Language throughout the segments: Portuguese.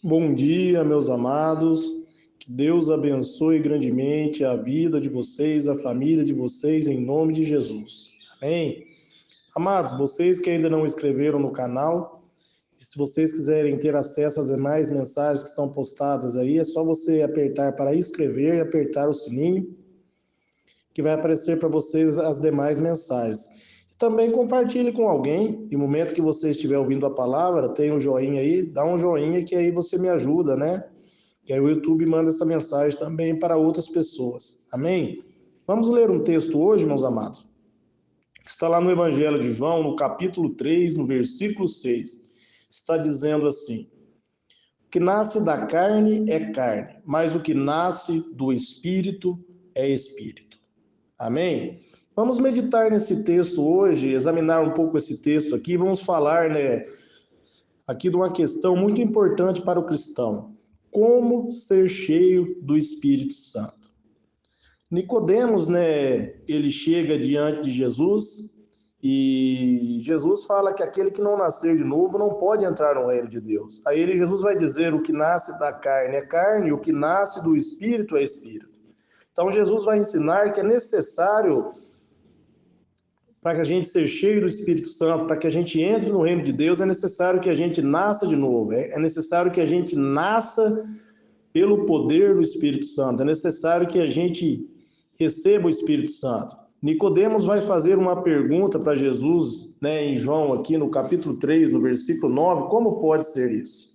Bom dia, meus amados. Que Deus abençoe grandemente a vida de vocês, a família de vocês, em nome de Jesus. Amém? Amados, vocês que ainda não inscreveram no canal, e se vocês quiserem ter acesso às demais mensagens que estão postadas aí, é só você apertar para inscrever e apertar o sininho, que vai aparecer para vocês as demais mensagens. E também compartilhe com alguém. E no momento que você estiver ouvindo a palavra, tem um joinha aí, dá um joinha que aí você me ajuda, né? Que aí o YouTube manda essa mensagem também para outras pessoas. Amém? Vamos ler um texto hoje, meus amados, que está lá no Evangelho de João, no capítulo 3, no versículo 6. Está dizendo assim: o que nasce da carne é carne, mas o que nasce do Espírito é Espírito. Amém? Vamos meditar nesse texto hoje, examinar um pouco esse texto aqui. Vamos falar, né, aqui de uma questão muito importante para o cristão: como ser cheio do Espírito Santo. Nicodemos, né, ele chega diante de Jesus e Jesus fala que aquele que não nascer de novo não pode entrar no reino de Deus. Aí Jesus vai dizer: o que nasce da carne é carne, o que nasce do Espírito é Espírito. Então Jesus vai ensinar que é necessário, para que a gente seja cheio do Espírito Santo, para que a gente entre no reino de Deus, é necessário que a gente nasça de novo, é necessário que a gente nasça pelo poder do Espírito Santo, é necessário que a gente receba o Espírito Santo. Nicodemos vai fazer uma pergunta para Jesus, né, em João, aqui no capítulo 3, no versículo 9, como pode ser isso?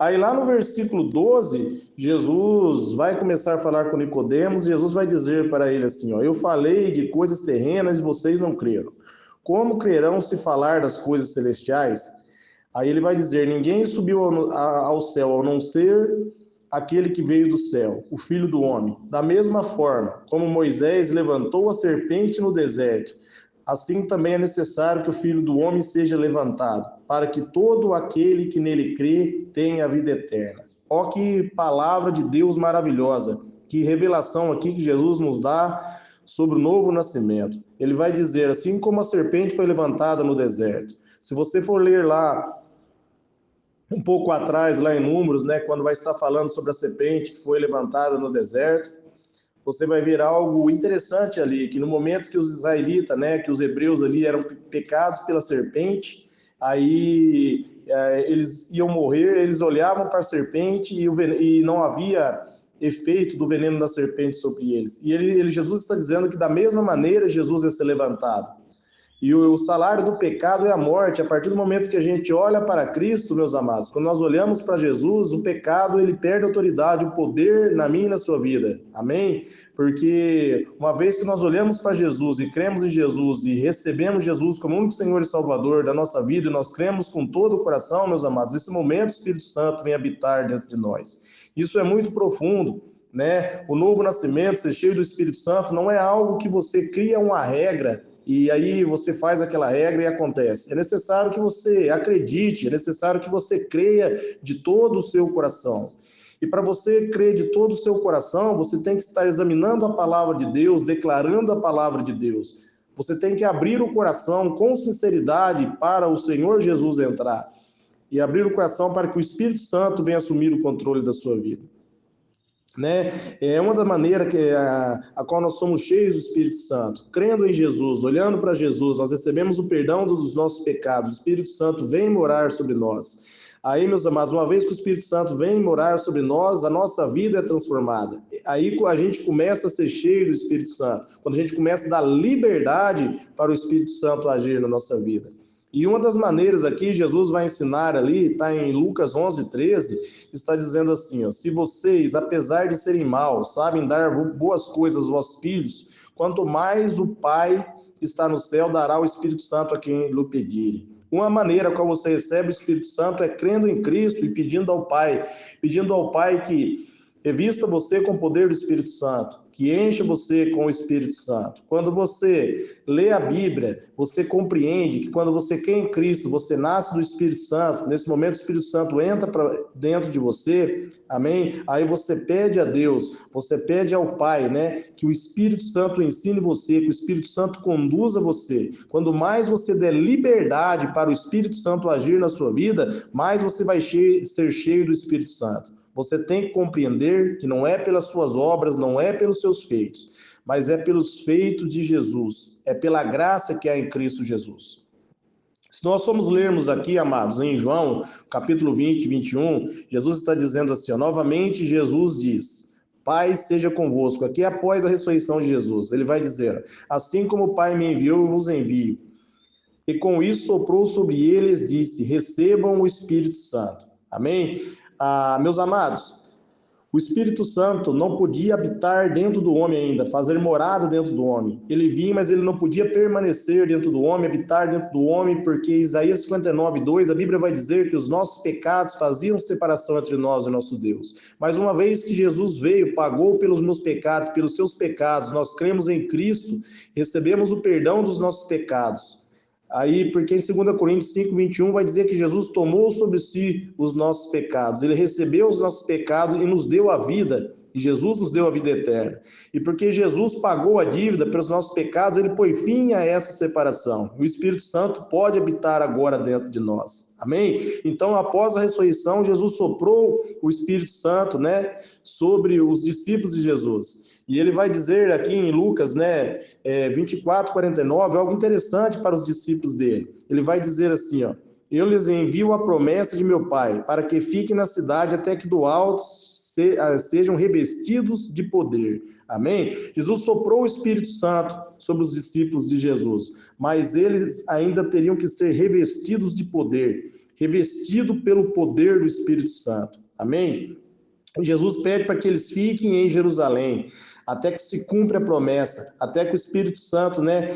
Aí lá no versículo 12, Jesus vai começar a falar com Nicodemos, e Jesus vai dizer para ele assim, ó: eu falei de coisas terrenas e vocês não creram. Como crerão se falar das coisas celestiais? Aí ele vai dizer: ninguém subiu ao céu a não ser aquele que veio do céu, o Filho do Homem. Da mesma forma, como Moisés levantou a serpente no deserto, assim também é necessário que o Filho do Homem seja levantado, para que todo aquele que nele crê tenha a vida eterna. Ó, que palavra de Deus maravilhosa, que revelação aqui que Jesus nos dá sobre o novo nascimento. Ele vai dizer: assim como a serpente foi levantada no deserto. Se você for ler lá um pouco atrás, lá em Números, né, quando vai estar falando sobre a serpente que foi levantada no deserto, você vai ver algo interessante ali, que no momento que os israelitas, né, que os hebreus ali eram pecados pela serpente, aí eles iam morrer, eles olhavam para a serpente e não havia efeito do veneno da serpente sobre eles. E Jesus está dizendo que da mesma maneira Jesus ia ser levantado. E o salário do pecado é a morte. A partir do momento que a gente olha para Cristo, meus amados, quando nós olhamos para Jesus, o pecado ele perde autoridade, o poder na minha e na sua vida. Amém? Porque uma vez que nós olhamos para Jesus e cremos em Jesus e recebemos Jesus como único Senhor e Salvador da nossa vida, e nós cremos com todo o coração, meus amados, nesse momento o Espírito Santo vem habitar dentro de nós. Isso é muito profundo. Né? O novo nascimento, ser cheio do Espírito Santo, não é algo que você cria uma regra e aí você faz aquela regra e acontece. É necessário que você acredite, é necessário que você creia de todo o seu coração. E para você crer de todo o seu coração, você tem que estar examinando a palavra de Deus, declarando a palavra de Deus. Você tem que abrir o coração com sinceridade para o Senhor Jesus entrar. E abrir o coração para que o Espírito Santo venha assumir o controle da sua vida. Né? É uma da maneira que a qual nós somos cheios do Espírito Santo, crendo em Jesus, olhando para Jesus, nós recebemos o perdão dos nossos pecados, o Espírito Santo vem morar sobre nós. Aí, meus amados, uma vez que o Espírito Santo vem morar sobre nós, a nossa vida é transformada. Aí a gente começa a ser cheio do Espírito Santo, quando a gente começa a dar liberdade para o Espírito Santo agir na nossa vida. E uma das maneiras aqui, Jesus vai ensinar ali, está em Lucas 11:13, está dizendo assim, ó: se vocês, apesar de serem maus, sabem dar boas coisas aos vossos filhos, quanto mais o Pai que está no céu dará o Espírito Santo a quem lhe pedirem. Uma maneira como você recebe o Espírito Santo é crendo em Cristo e pedindo ao Pai que Revista você com o poder do Espírito Santo, que enche você com o Espírito Santo. Quando você lê a Bíblia, você compreende que quando você quer em Cristo, você nasce do Espírito Santo. Nesse momento, o Espírito Santo entra para dentro de você, amém? Aí você pede a Deus, você pede ao Pai, né? Que o Espírito Santo ensine você, que o Espírito Santo conduza você. Quando mais você der liberdade para o Espírito Santo agir na sua vida, mais você vai ser cheio do Espírito Santo. Você tem que compreender que não é pelas suas obras, não é pelos seus feitos, mas é pelos feitos de Jesus, é pela graça que há em Cristo Jesus. Se nós formos lermos aqui, amados, em João, capítulo 20, 21, Jesus está dizendo assim, ó, novamente Jesus diz, Pai seja convosco. Aqui após a ressurreição de Jesus, ele vai dizer, assim como o Pai me enviou, eu vos envio. E com isso soprou sobre eles, disse, recebam o Espírito Santo. Amém? Meus amados, o Espírito Santo não podia habitar dentro do homem ainda, fazer morada dentro do homem. Ele vinha, mas ele não podia permanecer dentro do homem, habitar dentro do homem, porque Isaías 59, 2, a Bíblia vai dizer que os nossos pecados faziam separação entre nós e nosso Deus. Mas uma vez que Jesus veio, pagou pelos meus pecados, pelos seus pecados, nós cremos em Cristo, recebemos o perdão dos nossos pecados. Aí, porque em 2 Coríntios 5, 21 vai dizer que Jesus tomou sobre si os nossos pecados, ele recebeu os nossos pecados e nos deu a vida, e Jesus nos deu a vida eterna. E porque Jesus pagou a dívida pelos nossos pecados, ele põe fim a essa separação. O Espírito Santo pode habitar agora dentro de nós. Amém? Então, após a ressurreição, Jesus soprou o Espírito Santo, né, sobre os discípulos de Jesus. E ele vai dizer aqui em Lucas, né, 24, 49, algo interessante para os discípulos dele. Ele vai dizer assim, ó, eu lhes envio a promessa de meu Pai, para que fiquem na cidade até que do alto sejam revestidos de poder. Amém? Jesus soprou o Espírito Santo sobre os discípulos de Jesus, mas eles ainda teriam que ser revestidos de poder, revestido pelo poder do Espírito Santo. Amém? Jesus pede para que eles fiquem em Jerusalém, até que se cumpra a promessa, até que o Espírito Santo, né,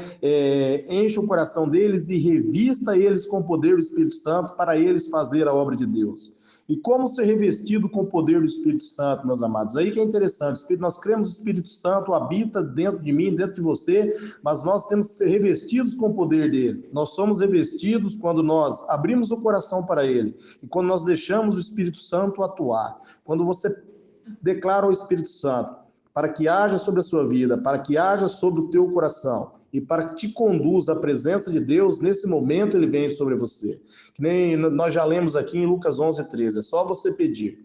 enche o coração deles e revista eles com o poder do Espírito Santo para eles fazer a obra de Deus. E como ser revestido com o poder do Espírito Santo, meus amados? Aí que é interessante, nós cremos que o Espírito Santo habita dentro de mim, dentro de você, mas nós temos que ser revestidos com o poder dele. Nós somos revestidos quando nós abrimos o coração para ele e quando nós deixamos o Espírito Santo atuar. Quando você declara ao Espírito Santo para que haja sobre a sua vida, para que haja sobre o teu coração e para que te conduza à presença de Deus, nesse momento ele vem sobre você. Que nem nós já lemos aqui em Lucas 11, 13, é só você pedir.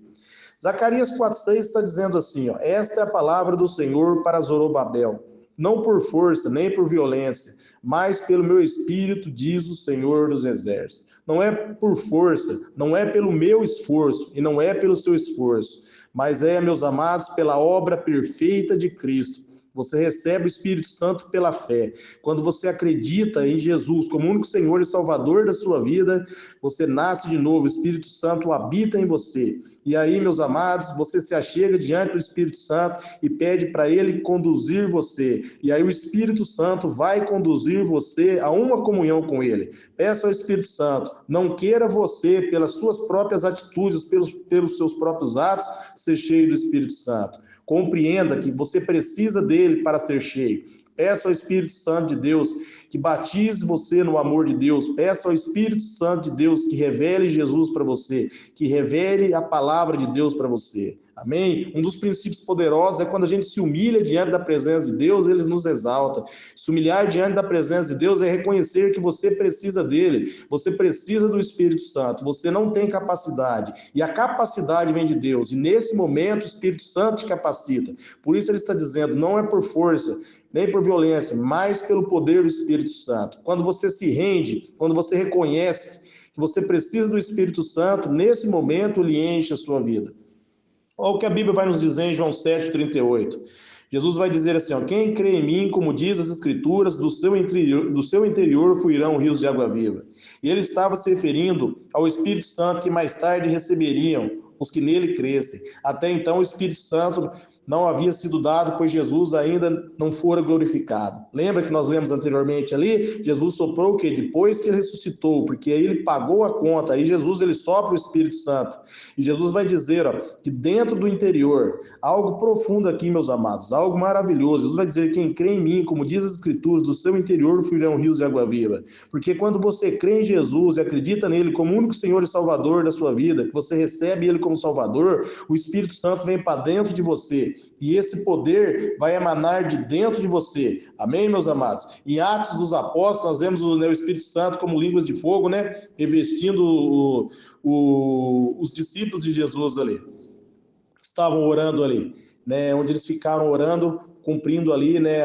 Zacarias 4,6 está dizendo assim, ó, esta é a palavra do Senhor para Zorobabel, não por força, nem por violência, mas pelo meu espírito, diz o Senhor dos Exércitos. Não é por força, não é pelo meu esforço e não é pelo seu esforço, mas é, meus amados, pela obra perfeita de Cristo. Você recebe o Espírito Santo pela fé. Quando você acredita em Jesus como único Senhor e Salvador da sua vida, você nasce de novo, o Espírito Santo habita em você. E aí, meus amados, você se achega diante do Espírito Santo e pede para ele conduzir você. E aí o Espírito Santo vai conduzir você a uma comunhão com ele. Peça ao Espírito Santo, não queira você, pelas suas próprias atitudes, pelos seus próprios atos, ser cheio do Espírito Santo. Compreenda que você precisa dele para ser cheio. Peça ao Espírito Santo de Deus que batize você no amor de Deus. Peça ao Espírito Santo de Deus que revele Jesus para você, que revele a palavra de Deus para você. Amém? Um dos princípios poderosos é quando a gente se humilha diante da presença de Deus, ele nos exalta. Se humilhar diante da presença de Deus é reconhecer que você precisa dele, você precisa do Espírito Santo, você não tem capacidade, e a capacidade vem de Deus, e nesse momento o Espírito Santo te capacita. Por isso ele está dizendo, não é por força, nem por violência, mas pelo poder do Espírito Santo. Quando você se rende, quando você reconhece que você precisa do Espírito Santo, nesse momento ele enche a sua vida. Olha o que a Bíblia vai nos dizer em João 7,38. Jesus vai dizer assim, ó, quem crê em mim, como diz as Escrituras, do seu interior fluirão rios de água viva. E ele estava se referindo ao Espírito Santo que mais tarde receberiam os que nele crescem. Até então o Espírito Santo não havia sido dado, pois Jesus ainda não fora glorificado. Lembra que nós lemos anteriormente ali? Jesus soprou o quê? Depois que ele ressuscitou, porque aí ele pagou a conta, aí Jesus ele sopra o Espírito Santo. E Jesus vai dizer, ó, que dentro do interior, algo profundo aqui, meus amados, algo maravilhoso. Jesus vai dizer, quem crê em mim, como diz as Escrituras, do seu interior fluirão rios de água viva. Porque quando você crê em Jesus e acredita nele como único Senhor e Salvador da sua vida, que você recebe ele como Salvador, o Espírito Santo vem para dentro de você. E esse poder vai emanar de dentro de você. Amém, meus amados? Em Atos dos Apóstolos, nós vemos o Espírito Santo como línguas de fogo, né? Revestindo os discípulos de Jesus ali. Estavam orando ali, né? Onde eles ficaram orando, cumprindo ali, né,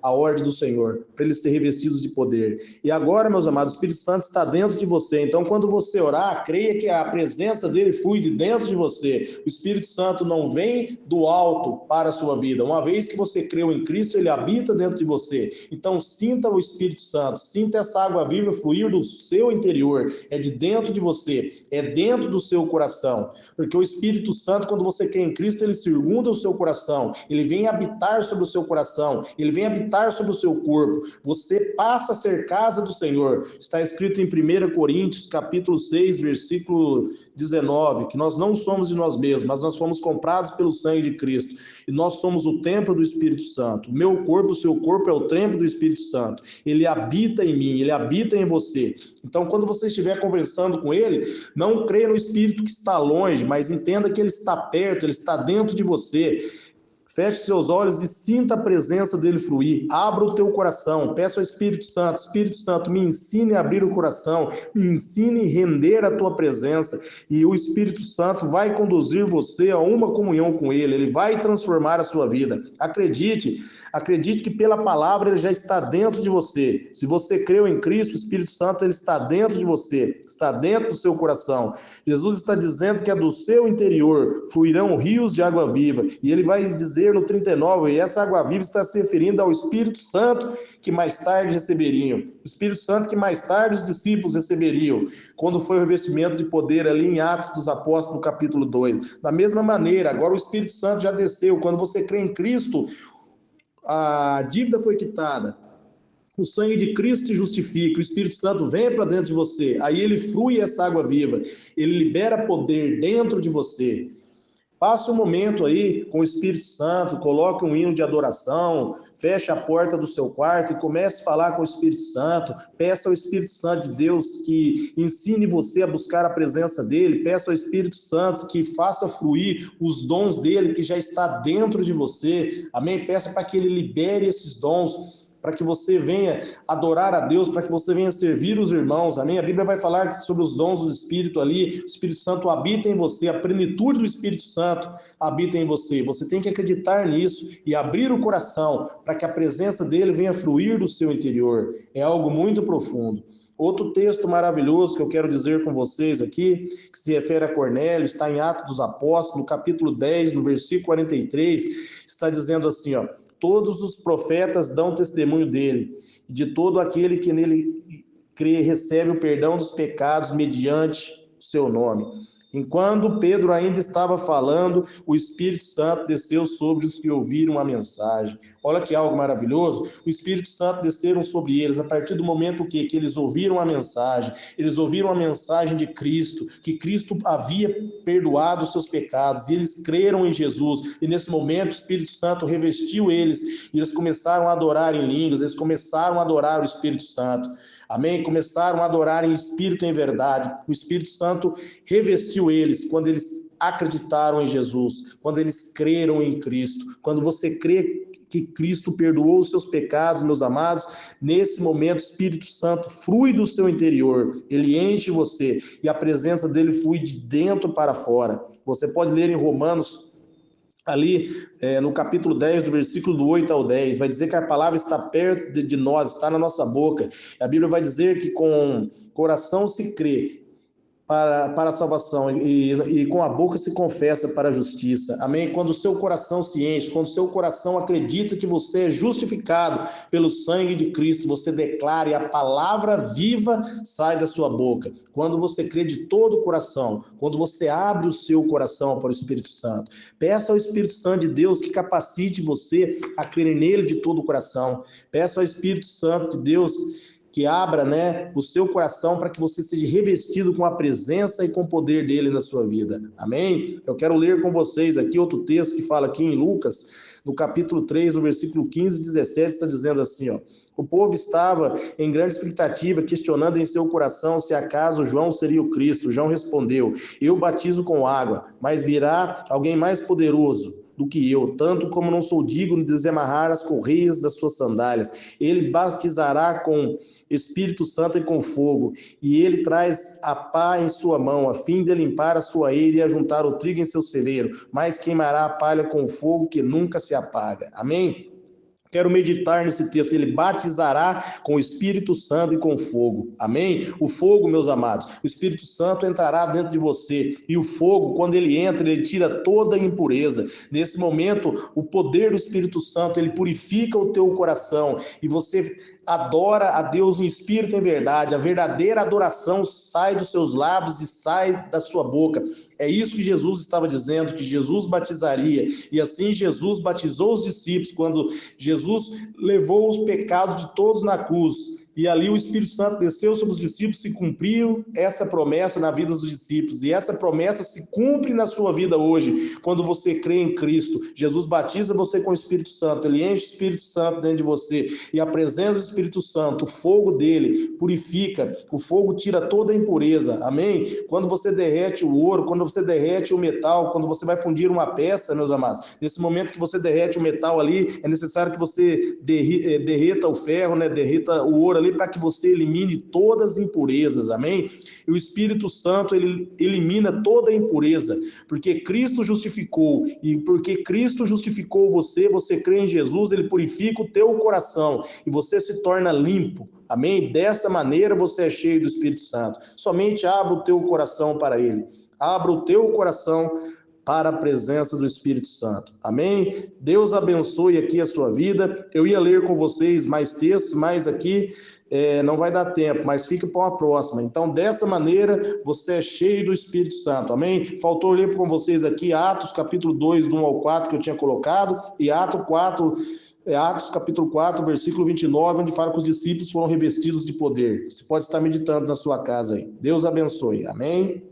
a ordem do Senhor, para eles serem revestidos de poder. E agora, meus amados, o Espírito Santo está dentro de você. Então, quando você orar, creia que a presença dele flui de dentro de você. O Espírito Santo não vem do alto para a sua vida. Uma vez que você creu em Cristo, ele habita dentro de você. Então, sinta o Espírito Santo, sinta essa água viva fluir do seu interior. É de dentro de você, é dentro do seu coração. Porque o Espírito Santo, quando você crê em Cristo, ele circunda o seu coração. Ele vem habitar sobre o seu coração, ele vem habitar sobre o seu corpo. Você passa a ser casa do Senhor. Está escrito em 1 Coríntios, capítulo 6, versículo 19, que nós não somos de nós mesmos, mas nós fomos comprados pelo sangue de Cristo. E nós somos o templo do Espírito Santo. O meu corpo, o seu corpo é o templo do Espírito Santo. Ele habita em mim, ele habita em você. Então, quando você estiver conversando com ele, não creia no Espírito que está longe, mas entenda que ele está perto, ele está dentro de você. Feche seus olhos e sinta a presença dele fluir. Abra o teu coração. Peça ao Espírito Santo, me ensine a abrir o coração, me ensine a render a tua presença. E o Espírito Santo vai conduzir você a uma comunhão com ele. Ele vai transformar a sua vida. Acredite que pela palavra ele já está dentro de você. Se você creu em Cristo, o Espírito Santo ele está dentro de você, está dentro do seu coração. Jesus está dizendo que é do seu interior fluirão rios de água viva. E ele vai dizer no 39, e essa água viva está se referindo ao Espírito Santo que mais tarde receberiam. O Espírito Santo que mais tarde os discípulos receberiam, quando foi o revestimento de poder ali em Atos dos Apóstolos, no capítulo 2. Da mesma maneira, agora o Espírito Santo já desceu. Quando você crê em Cristo, a dívida foi quitada. O sangue de Cristo te justifica, o Espírito Santo vem para dentro de você, aí ele flui essa água viva, ele libera poder dentro de você. Passe um momento aí com o Espírito Santo, coloque um hino de adoração, feche a porta do seu quarto e comece a falar com o Espírito Santo. Peça ao Espírito Santo de Deus que ensine você a buscar a presença dele. Peça ao Espírito Santo que faça fluir os dons dele que já está dentro de você. Amém? Peça para que ele libere esses dons, para que você venha adorar a Deus, para que você venha servir os irmãos, amém? A Bíblia vai falar sobre os dons do Espírito ali, o Espírito Santo habita em você, a plenitude do Espírito Santo habita em você. Você tem que acreditar nisso e abrir o coração para que a presença dele venha fluir do seu interior. É algo muito profundo. Outro texto maravilhoso que eu quero dizer com vocês aqui, que se refere a Cornélio, está em Atos dos Apóstolos, no capítulo 10, no versículo 43, está dizendo assim, ó: todos os profetas dão testemunho dele, e de todo aquele que nele crê recebe o perdão dos pecados mediante o seu nome. Enquanto Pedro ainda estava falando, o Espírito Santo desceu sobre os que ouviram a mensagem. Olha que algo maravilhoso. O Espírito Santo desceram sobre eles a partir do momento que eles ouviram a mensagem. Eles ouviram a mensagem de Cristo, que Cristo havia perdoado os seus pecados, e eles creram em Jesus. E nesse momento o Espírito Santo revestiu eles, e eles começaram a adorar em línguas, eles começaram a adorar o Espírito Santo. Amém? Começaram a adorar em espírito e em verdade. O Espírito Santo revestiu eles quando eles acreditaram em Jesus, quando eles creram em Cristo. Quando você crê que Cristo perdoou os seus pecados, meus amados, nesse momento o Espírito Santo flui do seu interior, ele enche você e a presença dele flui de dentro para fora. Você pode ler em Romanos, ali no capítulo 10, do versículo do 8 ao 10, vai dizer que a palavra está perto de nós, está na nossa boca. A Bíblia vai dizer que com coração se crê para a salvação e com a boca se confessa para a justiça. Amém? Quando o seu coração se enche, quando o seu coração acredita que você é justificado pelo sangue de Cristo, você declara e a palavra viva sai da sua boca. Quando você crê de todo o coração, quando você abre o seu coração para o Espírito Santo, peça ao Espírito Santo de Deus que capacite você a crer nele de todo o coração. Peça ao Espírito Santo de Deus que abra, o seu coração para que você seja revestido com a presença e com o poder dele na sua vida. Amém? Eu quero ler com vocês aqui outro texto que fala aqui em Lucas, no capítulo 3, no versículo 15 e 17, está dizendo assim, ó: o povo estava em grande expectativa, questionando em seu coração se acaso João seria o Cristo. João respondeu: eu batizo com água, mas virá alguém mais poderoso do que eu, tanto como não sou digno de desamarrar as correias das suas sandálias. Ele batizará com Espírito Santo e com fogo, e ele traz a pá em sua mão, a fim de limpar a sua eira e ajuntar o trigo em seu celeiro, mas queimará a palha com o fogo que nunca se apaga. Amém? Quero meditar nesse texto. Ele batizará com o Espírito Santo e com fogo. Amém? O fogo, meus amados, o Espírito Santo entrará dentro de você. E o fogo, quando ele entra, ele tira toda a impureza. Nesse momento, o poder do Espírito Santo, ele purifica o teu coração. E você adora a Deus em espírito e em verdade. A verdadeira adoração sai dos seus lábios e sai da sua boca. É isso que Jesus estava dizendo, que Jesus batizaria. E assim Jesus batizou os discípulos quando Jesus levou os pecados de todos na cruz. E ali o Espírito Santo desceu sobre os discípulos e cumpriu essa promessa na vida dos discípulos. E essa promessa se cumpre na sua vida hoje, quando você crê em Cristo. Jesus batiza você com o Espírito Santo, ele enche o Espírito Santo dentro de você. E a presença do Espírito Santo, o fogo dele, purifica, o fogo tira toda a impureza. Amém? Quando você derrete o ouro, quando você derrete o metal, quando você vai fundir uma peça, meus amados, nesse momento que você derrete o metal ali, é necessário que você derreta o ferro, derreta o ouro ali, para que você elimine todas as impurezas, amém? E o Espírito Santo, ele elimina toda a impureza, porque Cristo justificou, e porque Cristo justificou você, você crê em Jesus, ele purifica o teu coração, e você se torna limpo, amém? Dessa maneira você é cheio do Espírito Santo. Somente abra o teu coração para ele, abra o teu coração para a presença do Espírito Santo. Amém? Deus abençoe aqui a sua vida. Eu ia ler com vocês mais textos, mas aqui não vai dar tempo, mas fica para uma próxima. Então, dessa maneira, você é cheio do Espírito Santo. Amém? Faltou ler com vocês aqui Atos, capítulo 2, do 1 ao 4, que eu tinha colocado, e Atos capítulo 4, versículo 29, onde fala que os discípulos foram revestidos de poder. Você pode estar meditando na sua casa aí. Deus abençoe. Amém?